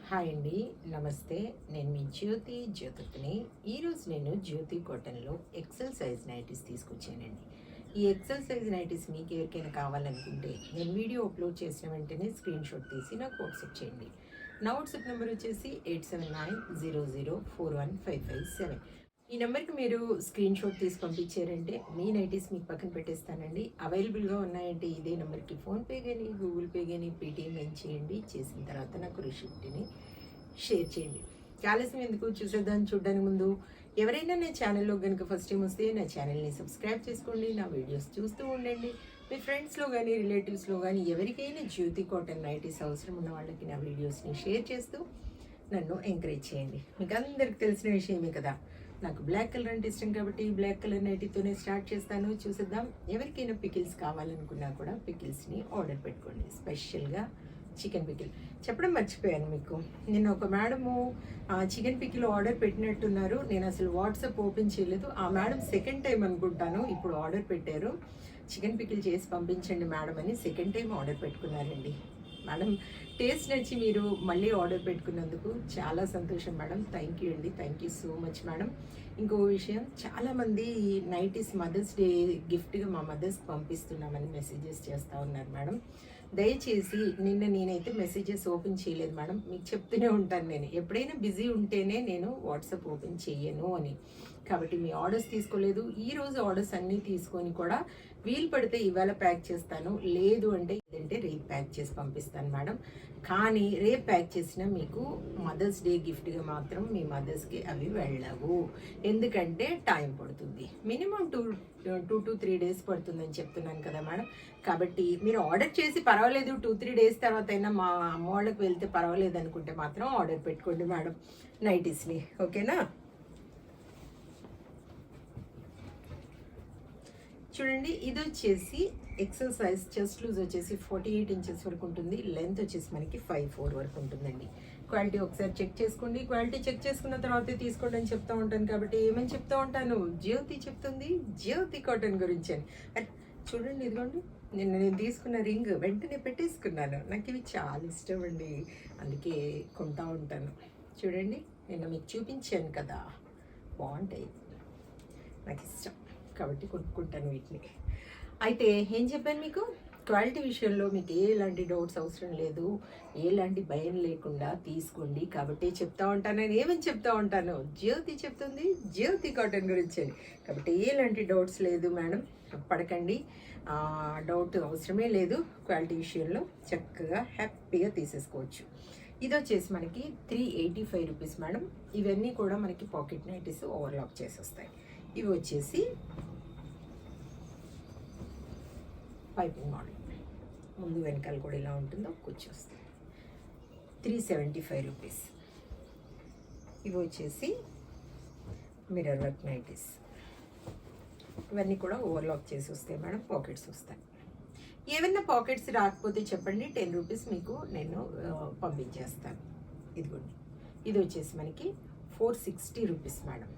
Hi అండి, నమస్తే. నేను మీ జ్యోతిని. ఈరోజు నేను జ్యోతి కాటన్లో ఎక్సెల్ సైజ్ నైటీస్ తీసుకొచ్చానండి. ఈ ఎక్సెల్ సైజ్ నైటీస్ మీకు ఎవరికైనా కావాలనుకుంటే నేను వీడియో అప్లోడ్ చేసిన వెంటనే స్క్రీన్ షాట్ తీసి నాకు వాట్సాప్ చేయండి. నా వాట్సాప్ నెంబర్ వచ్చేసి 8790041557. ఈ నెంబర్కి మీరు స్క్రీన్ షాట్ తీసి పంపించారంటే మీ నైటీస్ మీకు పక్కన పెట్టేస్తానండి. అవైలబుల్గా ఉన్నాయంటే ఇదే నెంబర్కి ఫోన్పే కానీ గూగుల్ పే కానీ పేటిఎం ఏం చేయండి. చేసిన తర్వాత నాకు రిసిప్ట్ని షేర్ చేయండి. ఆలస్యం ఎందుకు, చూసేదాన్ని చూడడానికి ముందు ఎవరైనా నా ఛానల్లో కనుక ఫస్ట్ టైం వస్తే నా ఛానల్ని సబ్స్క్రైబ్ చేసుకోండి. నా వీడియోస్ చూస్తూ ఉండండి. మీ ఫ్రెండ్స్లో కానీ రిలేటివ్స్లో కానీ ఎవరికైనా జ్యోతి కాటన్ నైటీస్ అవసరం ఉన్న వాళ్ళకి నా వీడియోస్ని షేర్ చేస్తూ నన్ను ఎంకరేజ్ చేయండి. మీకు అందరికి తెలిసిన విషయమే కదా, నాకు బ్లాక్ కలర్ అంటే ఇష్టం కాబట్టి బ్లాక్ కలర్ నైటీతోనే స్టార్ట్ చేస్తాను. చూసేద్దాం. ఎవరికైనా పికిల్స్ కావాలనుకున్నా కూడా పికిల్స్ని ఆర్డర్ పెట్టుకోండి. స్పెషల్గా చికెన్ పికిల్ చెప్పడం మర్చిపోయాను మీకు. నిన్న ఒక మేడము చికెన్ పికిల్ ఆర్డర్ పెట్టినట్టున్నారు. నేను అసలు వాట్సాప్ ఓపెన్ చేయలేదు. ఆ మేడం సెకండ్ టైం అనుకుంటాను ఇప్పుడు ఆర్డర్ పెట్టారు. చికెన్ పికిల్ చేసి పంపించండి మేడం అని సెకండ్ టైం ఆర్డర్ పెట్టుకున్నారండి. మేడం టేస్ట్ నచ్చి మీరు మళ్ళీ ఆర్డర్ పెట్టుకున్నందుకు చాలా సంతోషం మేడం. థ్యాంక్ యూ అండి, thank you so much madam. ఇంకో విషయం, చాలామంది నైటీస్ మదర్స్ డే గిఫ్ట్గా మా మదర్స్కి పంపిస్తున్నామని మెసేజెస్ చేస్తూ ఉన్నారు మేడం. దయచేసి నిన్న నేనైతే మెసేజెస్ ఓపెన్ చేయలేదు మేడం. మీకు చెప్తూనే ఉంటాను, నేను ఎప్పుడైనా బిజీ ఉంటేనే నేను వాట్సాప్ ఓపెన్ చేయను అని. కాబట్టి మీ ఆర్డర్స్ తీసుకోలేదు. ఈరోజు ఆర్డర్స్ అన్నీ తీసుకొని కూడా వీలు పడితే ఇవాళ ప్యాక్ చేస్తాను, లేదు అంటే ఏదంటే రేపు ప్యాక్ చేసి పంపిస్తాను మేడం. కానీ రేపు ప్యాక్ చేసిన మీకు మదర్స్ డే గిఫ్ట్గా మాత్రం మీ మదర్స్కి అవి వెళ్ళవు. ఎందుకంటే టైం పడుతుంది, మినిమం 2 to 3 days పడుతుందని చెప్తున్నాను కదా మేడం. కాబట్టి మీరు ఆర్డర్ చేసి పర్వాలేదు 2-3 days తర్వాత అయినా మా అమ్మ వాళ్ళకి వెళ్తే పర్వాలేదు అనుకుంటే మాత్రం ఆర్డర్ పెట్టుకోండి మేడం నైటీస్ని, ఓకేనా. చూడండి, ఇది వచ్చేసి ఎక్సెల్ సైజ్, చెస్ట్ లూజ్ వచ్చేసి 48 inches వరకు ఉంటుంది. లెంత్ వచ్చేసి మనకి 5'4" వరకు ఉంటుందండి. క్వాలిటీ ఒకసారి చెక్ చేసుకోండి. క్వాలిటీ చెక్ చేసుకున్న తర్వాతే తీసుకోండి అని చెప్తూ ఉంటాను. కాబట్టి ఏమని చెప్తూ ఉంటాను, జ్యోతి చెప్తుంది జ్యోతి కాటన్ గురించి అని. చూడండి, ఇదిగోండి, నేను తీసుకున్న రింగ్ వెంటనే పెట్టేసుకున్నాను. నాకు ఇవి చాలా ఇష్టం అండి, అందుకే కొంటా ఉంటాను. చూడండి, నిన్న మీకు చూపించాను కదా, బాగుంటాయి, నాకు ఇష్టం కాబట్టి కొనుక్కుంటాను వీటిని. అయితే ఏం చెప్పాను మీకు, క్వాలిటీ విషయంలో మీకు ఎలాంటి డౌట్స్ అవసరం లేదు, ఎలాంటి భయం లేకుండా తీసుకోండి. కాబట్టి చెప్తా ఉంటాను, నేను ఏమని చెప్తా ఉంటాను, జ్యోతి చెప్తుంది జ్యోతి కాటన్ గురించి అని. కాబట్టి ఎలాంటి డౌట్స్ లేదు మేడం, పడకండి, డౌట్ అవసరమే లేదు. క్వాలిటీ విషయంలో చక్కగా హ్యాపీగా తీసేసుకోవచ్చు. ఇది వచ్చేసి మనకి 385 రూపీస్ మేడం. ఇవన్నీ కూడా మనకి పాకెట్ నైటీస్ ఓవర్లాక్ చేసి వస్తాయి. ఇవి వచ్చేసి పైపింగ్ మోడల్, ముందు వెనకాల కూడా ఇలా ఉంటుందో కూర్చొస్తుంది. 375 రూపీస్. ఇవి వచ్చేసి మిర్రర్ వర్క్ నైటీస్. ఇవన్నీ కూడా ఓవర్లాక్ చేసి వస్తాయి మేడం, పాకెట్స్ వస్తాయి. ఏమన్నా పాకెట్స్ రాకపోతే చెప్పండి, 10 రూపీస్ మీకు నేను పంపించేస్తాను. ఇదిగోండి, ఇది వచ్చేసి మనకి 460 రూపీస్ మేడం.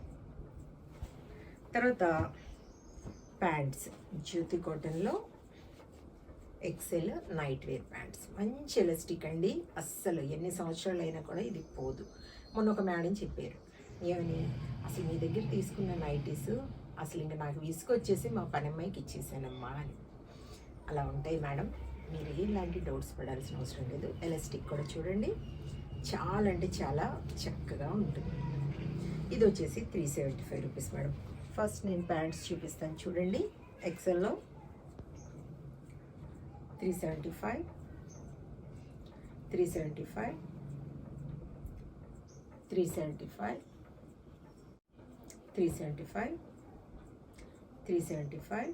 తర్వాత ప్యాంట్స్, జ్యోతి కాటన్లో ఎక్సెల్ నైట్ వేర్ ప్యాంట్స్, మంచి ఎలాస్టిక్ అండి, అస్సలు ఎన్ని సంవత్సరాలు అయినా కూడా ఇది పోదు. మొన్న ఒక మేడం చెప్పారు, ఏమని, అసలు మీ దగ్గర తీసుకున్న నైటీస్ అసలు ఇంకా నాకు విసుకొచ్చేసి మా పనమ్మాయికి ఇచ్చేసానమ్మా అని. అలా ఉంటాయి మేడం, మీరు ఎలాంటి డౌట్స్ పడాల్సిన అవసరం లేదు. ఎలాస్టిక్ కూడా చూడండి, చాలా అంటే చాలా చక్కగా ఉంటుంది. ఇది వచ్చేసి 375 రూపీస్ మేడం. ఫస్ట్ నేను ప్యాంట్స్ చూపిస్తాను చూడండి. ఎక్సెల్లో 375, 375, 375, 375, 375,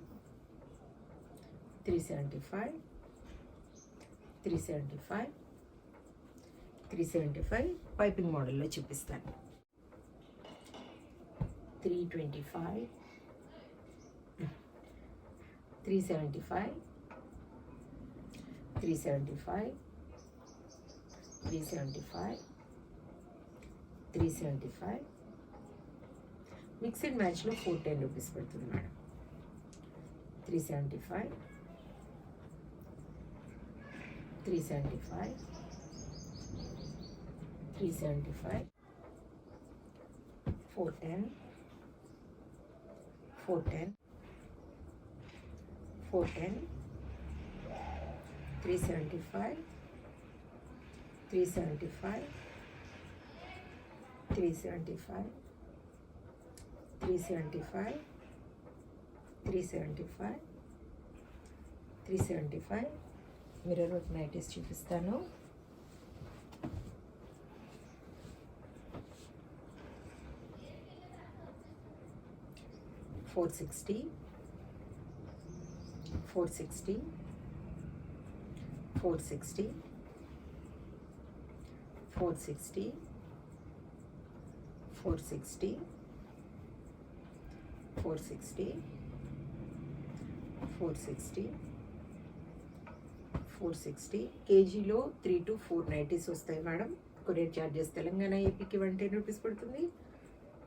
375, 375, 375. పైపింగ్ మోడల్లో చూపిస్తాను. 325, 375, 375, 375, 375. మిక్స్డ్ మ్యాచ్లో 410 రూపీస్ పడుతుంది మేడం. 375, 375, 375, 410, 410, 410, 375, 375, 375, 375, 375, 375. మిర్రర్ వర్క్ నైటీస్ చూపిస్తాను. 460, 460, 460, 460, 460, 460, 460, 460. కేజీలో 3 to 4 నైటీస్ వస్తాయి మేడం. కొరియర్ ఛార్జెస్ తెలంగాణ ఏపీకి 110 రూపీస్ పడుతుంది.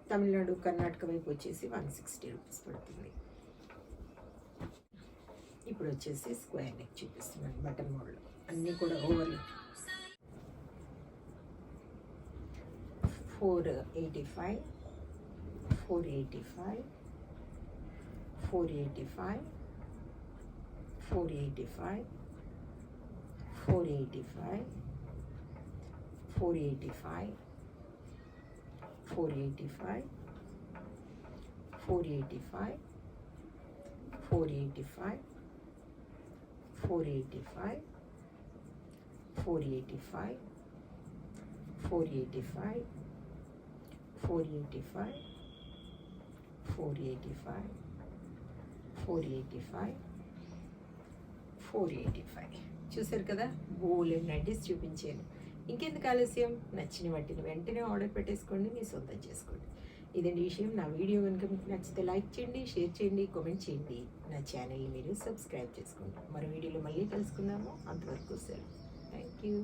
తమిళనాడు కర్ణాటక వైపు వచ్చేసి 160 రూపీస్ పడుతుంది. ఇప్పుడు వచ్చేసి స్క్వేర్ నెక్ చూపిస్తున్నాను బటన్ మోడల్. అన్నీ కూడా ఓవర్ 485, 485, 485, 485, 485, 485, 485, 485, 485, 485, 485, 485, 485, 485, 485, 485. చూసారు కదా, బోలెడ్ నైటీస్ చూపించాను. ఇంకెందుకు ఆలస్యం? నచ్చిన వాటిని వెంటనే ఆర్డర్ పెట్టేసుకోండి, మీ సొంతం చేసుకోండి. ఇదండి విషయం. నా వీడియో కనుక మీకు నచ్చితే లైక్ చేయండి, షేర్ చేయండి, కామెంట్ చేయండి. నా ఛానల్ని మీరు సబ్స్క్రైబ్ చేసుకోండి. మరో వీడియోలో మళ్ళీ కలుసుకుందాము. అంతవరకు సెలవు. Thank you.